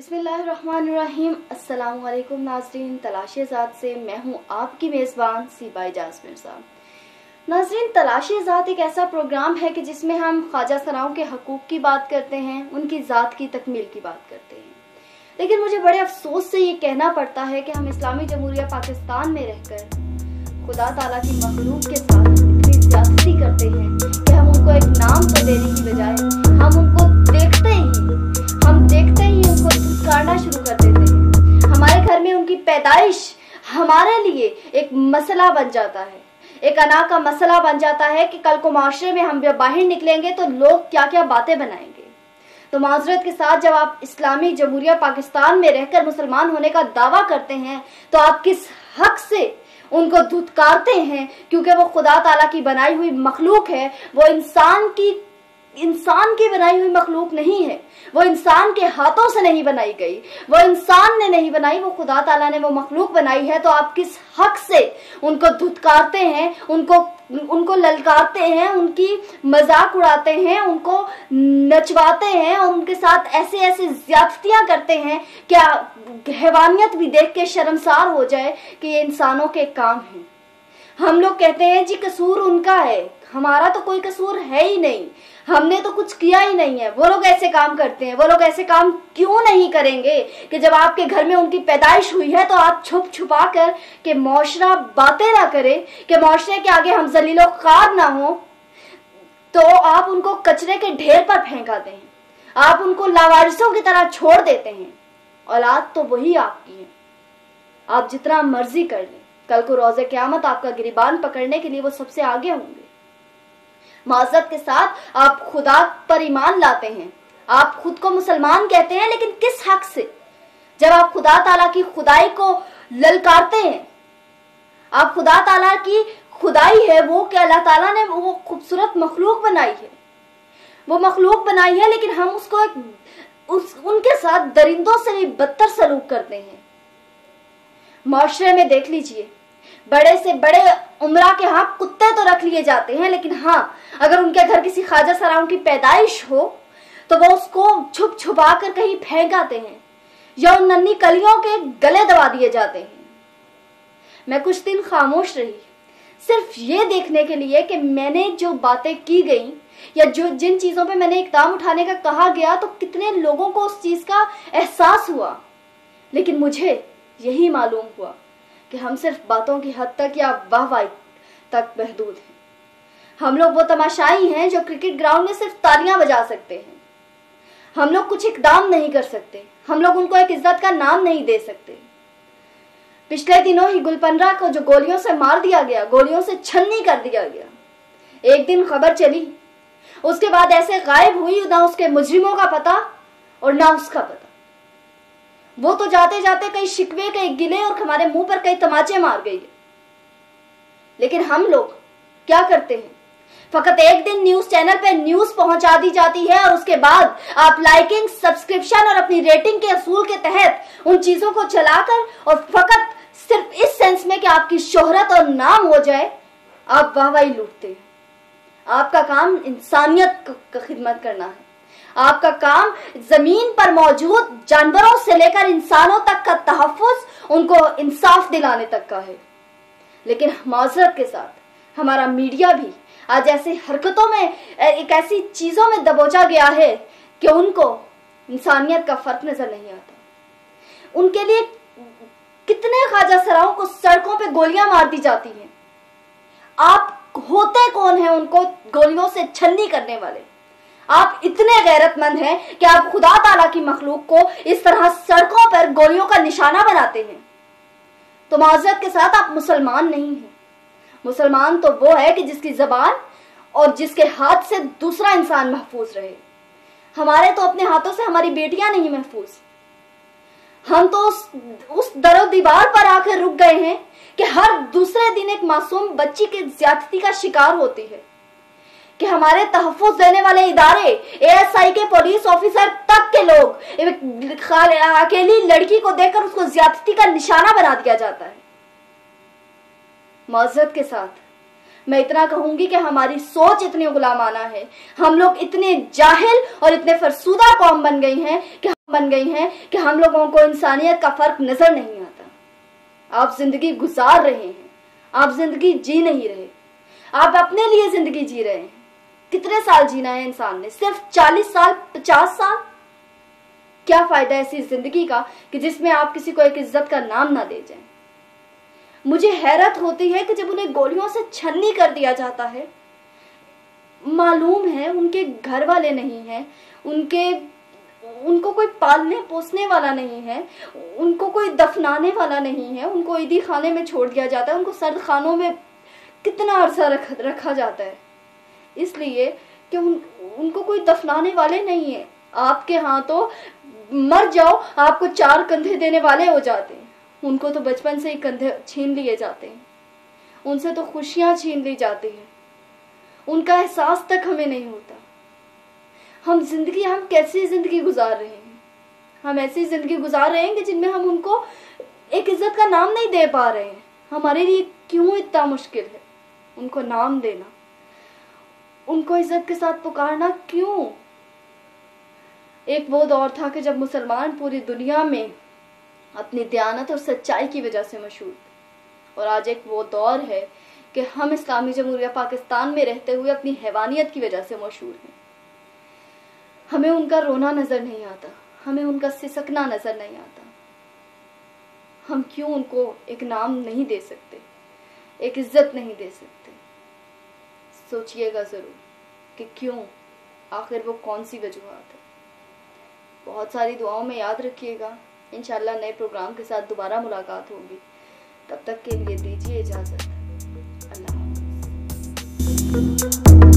बिस्मिल्लाहिर्रहमानिर्रहीम। अस्सलाम वालेकुम नाज़रीन, तलाशे ज़ात से मैं हूँ आपकी मेज़बान सीबा इजाज़ मिर्ज़ा। नाज़रीन, तलाशे ज़ात एक ऐसा प्रोग्राम है कि जिसमें हम ख्वाजा सराओं के हकूक़ की बात करते हैं, उनकी ज़ात की तकमील की बात करते हैं। लेकिन मुझे बड़े अफसोस से ये कहना पड़ता है कि हम इस्लामी जमहूरिया पाकिस्तान में रहकर खुदा ताला की मखलूक के साथ इतनी ज़्यादती करते हैं कि हम उनको एक नाम तो देने की बजाय हम उनको देखते ही उनको धुतकारना शुरू कर देते हैं। हमारे घर में उनकी पैदाइश हमारे लिए एक मसला बन जाता है, एक अना का मसला बन जाता है कि कल को माशरे में हम जब बाहर निकलेंगे तो लोग क्या क्या बातें बनाएंगे। तो माजरत के साथ, जब आप इस्लामी जमहूरिया पाकिस्तान में रहकर मुसलमान होने का दावा करते हैं तो आप किस हक से उनको धुतकारते हैं? क्योंकि वो खुदा ताला की बनाई हुई मखलूक है, वो इंसान की बनाई हुई मखलूक नहीं है, वो इंसान के हाथों से नहीं बनाई गई, वो इंसान ने नहीं बनाई, वो खुदा ताला ने वो मखलूक बनाई है। तो आप किस हक से उनको धुतकारते हैं, उनको ललकारते हैं, उनकी मजाक उड़ाते हैं, उनको नचवाते हैं और उनके साथ ऐसे ऐसे ज्यादतियां करते हैं? क्या हैवानियत भी देख के शर्मसार हो जाए कि ये इंसानों के काम हैं। हम लोग कहते हैं जी कसूर उनका है, हमारा तो कोई कसूर है ही नहीं, हमने तो कुछ किया ही नहीं है। वो लोग ऐसे काम करते हैं, वो लोग ऐसे काम क्यों नहीं करेंगे कि जब आपके घर में उनकी पैदाइश हुई है तो आप छुप छुपा कर के मुआशरा बातें ना करे, कि मुआशरे के आगे हम जलीलो ख्वार ना हो, तो आप उनको कचरे के ढेर पर फेंकाते हैं, आप उनको लावारिसों की तरह छोड़ देते हैं। औलाद तो वही आपकी है, आप जितना मर्जी कर लें, कल को रोज़े क़यामत आपका गिरबान पकड़ने के लिए वो सबसे आगे होंगे। माज़रत के साथ, आप खुदा पर ईमान लाते हैं, आप खुद को मुसलमान कहते हैं, लेकिन किस हक से? जब आप खुदा ताला की खुदाई को ललकारते हैं, आप खुदा ताला की खुदाई है वो कि अल्लाह ताला ने वो खूबसूरत मखलूक बनाई है, वो मखलूक बनाई है, लेकिन हम उसको उनके साथ दरिंदों से भी बदतर सलूक करते हैं। माशरे में देख लीजिए, बड़े से बड़े उमरा के यहाँ कुत्ते तो रख लिए जाते हैं, लेकिन हाँ, अगर उनके घर किसी ख्वाजा सराओं की पैदाइश हो तो वो उसको छुप छुपा कर कहीं फेंक आते हैं या उन नन्ही कलियों के गले दबा दिए जाते हैं। मैं कुछ दिन खामोश रही, सिर्फ ये देखने के लिए कि मैंने जो बातें की गई या जिन चीजों पे मैंने इकदाम उठाने का कहा गया तो कितने लोगों को उस चीज का एहसास हुआ। लेकिन मुझे यही मालूम हुआ कि हम सिर्फ बातों की हद तक या वाहवाही तक महदूद हैं। हम लोग वो तमाशाई हैं जो क्रिकेट ग्राउंड में सिर्फ तालियां बजा सकते हैं। हम लोग कुछ इकदाम नहीं कर सकते, हम लोग उनको एक इज्जत का नाम नहीं दे सकते। पिछले दिनों ही गुलपनरा को जो गोलियों से मार दिया गया, गोलियों से छन्नी कर दिया गया, एक दिन खबर चली, उसके बाद ऐसे गायब हुई, ना उसके मुजरिमों का पता और ना उसका पता। वो तो जाते जाते कई शिकवे, कई गिले और हमारे मुंह पर कई तमाचे मार गई। लेकिन हम लोग क्या करते हैं? फकत एक दिन न्यूज चैनल पे न्यूज पहुंचा दी जाती है और उसके बाद आप लाइकिंग, सब्सक्रिप्शन और अपनी रेटिंग के असूल के तहत उन चीजों को चलाकर और फकत सिर्फ इस सेंस में कि आपकी शोहरत और नाम हो जाए, आप वाहवाही लूटते हैं। आपका काम इंसानियत का खिदमत करना है, आपका काम जमीन पर मौजूद जानवरों से लेकर इंसानों तक का तहफ्फुज, उनको इंसाफ दिलाने तक का है। लेकिन माजरत के साथ हमारा मीडिया भी आज ऐसी हरकतों में, एक ऐसी चीजों में दबोचा गया है कि उनको इंसानियत का फर्क नजर नहीं आता। उनके लिए कितने ख्वाजा सराओं को सड़कों पे गोलियां मार दी जाती हैं। आप होते कौन हैं उनको गोलियों से छन्नी करने वाले? आप इतने गैरतमंद हैं कि आप खुदा ताला की मखलूक को इस तरह सड़कों पर गोलियों का निशाना बनाते हैं। तो माज़रत के साथ, आप मुसलमान नहीं हैं। मुसलमान तो वो है कि जिसकी जबान और जिसके हाथ से दूसरा इंसान महफूज रहे। हमारे तो अपने हाथों से हमारी बेटियां नहीं महफूज। हम तो उस दरो दीवार पर आकर रुक गए हैं कि हर दूसरे दिन एक मासूम बच्ची की ज्यादती का शिकार होती है, कि हमारे तहफ्फुज देने वाले इदारे, एएसआई के पुलिस ऑफिसर तक के लोग अकेली लड़की को देखकर उसको ज्यादती का निशाना बना दिया जाता है। माज़रत के साथ मैं इतना कहूंगी कि हमारी सोच इतनी गुलामाना है, हम लोग इतने जाहिल और इतने फरसूदा कौम बन गई हैं कि बन गई हैं कि हम लोगों को इंसानियत का फर्क नजर नहीं आता। आप जिंदगी गुजार रहे हैं, आप जिंदगी जी नहीं रहे, आप अपने लिए जिंदगी जी रहे हैं। कितने साल जीना है इंसान ने? सिर्फ 40 साल, 50 साल? क्या फायदा ऐसी जिंदगी का कि जिसमें आप किसी को एक इज्जत का नाम ना दे जाएं। मुझे हैरत होती है कि जब उन्हें गोलियों से छन्नी कर दिया जाता है, मालूम है उनके घर वाले नहीं हैं, उनको कोई पालने पोसने वाला नहीं है, उनको कोई दफनाने वाला नहीं है, उनको ईदी खाने में छोड़ दिया जाता है, उनको सर्द खानों में कितना अरसा रखा जाता है, इसलिए कि उनको कोई दफनाने वाले नहीं है। आपके यहाँ तो मर जाओ आपको 4 कंधे देने वाले हो जाते हैं, उनको तो बचपन से ही कंधे छीन लिए जाते हैं, उनसे तो खुशियां छीन ली जाती हैं, उनका एहसास तक हमें नहीं होता। हम कैसी जिंदगी गुजार रहे हैं? हम ऐसी जिंदगी गुजार रहे हैं कि जिनमें हम उनको एक इज्जत का नाम नहीं दे पा रहे हैं। हमारे लिए क्यों इतना मुश्किल है उनको नाम देना, उनको इज्जत के साथ पुकारना क्यों? एक वो दौर था कि जब मुसलमान पूरी दुनिया में अपनी दयानत और सच्चाई की वजह से मशहूर थे, और आज एक वो दौर है कि हम इस्लामी जमहूरिया पाकिस्तान में रहते हुए अपनी हैवानियत की वजह से मशहूर हैं। हमें उनका रोना नजर नहीं आता, हमें उनका सिसकना नजर नहीं आता। हम क्यों उनको एक नाम नहीं दे सकते, एक इज्जत नहीं दे सकते? सोचिएगा जरूर कि क्यों, आखिर वो कौन सी वजूहात है। बहुत सारी दुआओं में याद रखिएगा। इंशाल्लाह नए प्रोग्राम के साथ दोबारा मुलाकात होगी। तब तक के लिए दीजिए इजाजत। अल्लाह हाफ़िज़।